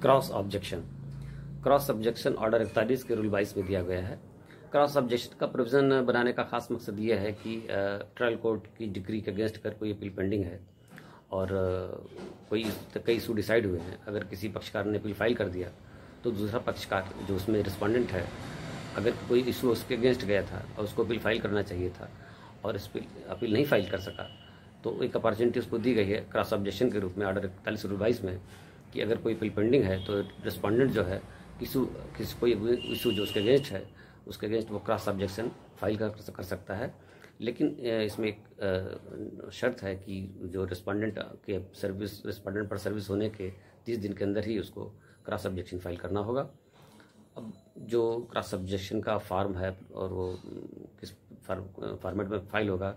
Cross objection. Cross objection order 41 के rule 22 में दिया गया है। क्रॉस ऑब्जेक्शन का प्रोविजन बनाने का खास मकसद यह है कि ट्रायल कोर्ट की डिग्री के अगेंस्ट अगर कोई अपील पेंडिंग है और कई इशू डिसाइड हुए हैं, अगर किसी पक्षकार ने अपील फाइल कर दिया तो दूसरा पक्षकार जो उसमें रिस्पोंडेंट है, अगर कोई इशू उसके अगेंस्ट गया था और उसको अपील फाइल करना चाहिए था और इस पर अपील नहीं फाइल कर सका, तो एक अपॉर्चुनिटी उसको दी गई है क्रॉस ऑब्जेक्शन के रूप में ऑर्डर 41 रूल 22 में कि अगर कोई अपील पेंडिंग है तो रिस्पोंडेंट जो है कोई इशू जो उसके अगेंस्ट है उसके अगेंस्ट वो क्रॉस ऑब्जेक्शन फाइल कर सकता है। लेकिन इसमें एक शर्त है कि जो रिस्पोंडेंट पर सर्विस होने के 30 दिन के अंदर ही उसको क्रॉस ऑब्जेक्शन फाइल करना होगा। अब जो क्रॉस ऑब्जेक्शन का फॉर्म है और वो किस फॉर्मेट में फाइल होगा,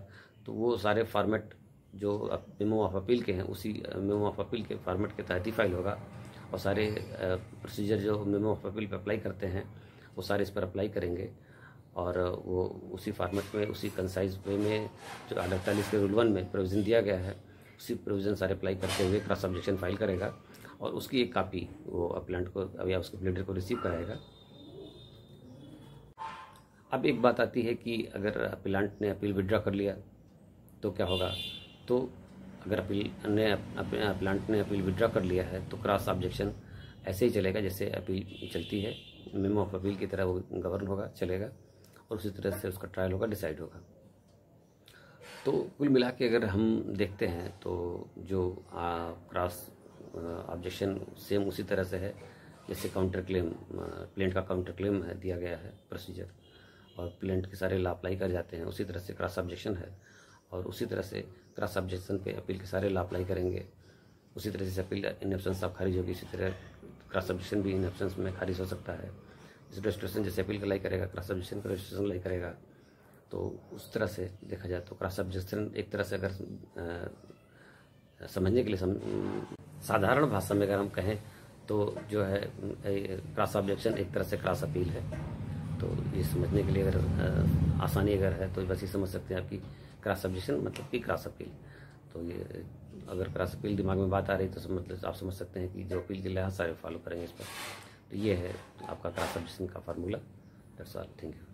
तो वो सारे फॉर्मेट जो मेमो ऑफ अपील के हैं उसी मेमो ऑफ अपील के फॉर्मेट के तहत ही फाइल होगा और सारे प्रोसीजर जो मेमो ऑफ अपील पे अप्लाई करते हैं वो सारे इस पर अप्लाई करेंगे और वो उसी फॉर्मेट में उसी कंसाइज वे में जो ऑर्डर 41 के रूल 1 में प्रोविज़न दिया गया है उसी प्रोविज़न सारे अप्लाई करते हुए क्रॉस ऑब्जेक्शन फाइल करेगा और उसकी एक कॉपी वो अपीलेंट को या उसके प्लीडर को रिसीव कराएगा। अब एक बात आती है कि अगर अपीलेंट ने अपील विड्रॉ कर लिया तो क्या होगा। तो अगर अपीलेंट ने अपील विड्रॉ कर लिया है तो क्रॉस ऑब्जेक्शन ऐसे ही चलेगा जैसे अपील चलती है, मेमो ऑफ अपील की तरह वो गवर्न होगा, चलेगा और उसी तरह से उसका ट्रायल होगा, डिसाइड होगा। तो कुल मिला के अगर हम देखते हैं तो जो क्रॉस ऑब्जेक्शन सेम उसी तरह से है जैसे काउंटर क्लेम, प्लेंट का काउंटर क्लेम है दिया गया है प्रोसीजर और प्लेंट के सारे लॉ अप्लाई कर जाते हैं, उसी तरह से क्रॉस ऑब्जेक्शन है और उसी तरह से क्रॉस ऑब्जेक्शन पे अपील के सारे लॉ अप्लाई करेंगे। उसी तरह से अपील इन एब्सेंस ऑफ खारिज होगी, इसी तरह क्रॉस ऑब्जेक्शन भी इन एब्सेंस में खारिज हो सकता है। इस रजिस्ट्रेशन जैसे अपील का लाई करेगा क्रॉस ऑब्जेक्शन का रजिस्ट्रेशन लाई करेगा। तो उस तरह से देखा जाए तो क्रॉस ऑब्जेक्शन एक तरह से अगर समझने के लिए साधारण भाषा में अगर हम कहें तो जो है क्रॉस ऑब्जेक्शन एक तरह से क्रॉस अपील है। तो ये समझने के लिए अगर आसानी अगर है तो बस ये समझ सकते हैं आपकी क्रॉस ऑब्जेक्शन मतलब कि क्रॉस अपील। तो ये अगर क्रॉस अपील दिमाग में बात आ रही तो मतलब आप समझ सकते हैं कि जो अपील के लिहाज सारे फॉलो करेंगे इस पर। तो ये है आपका क्रॉस ऑब्जेक्शन का formula. That's all, thank you.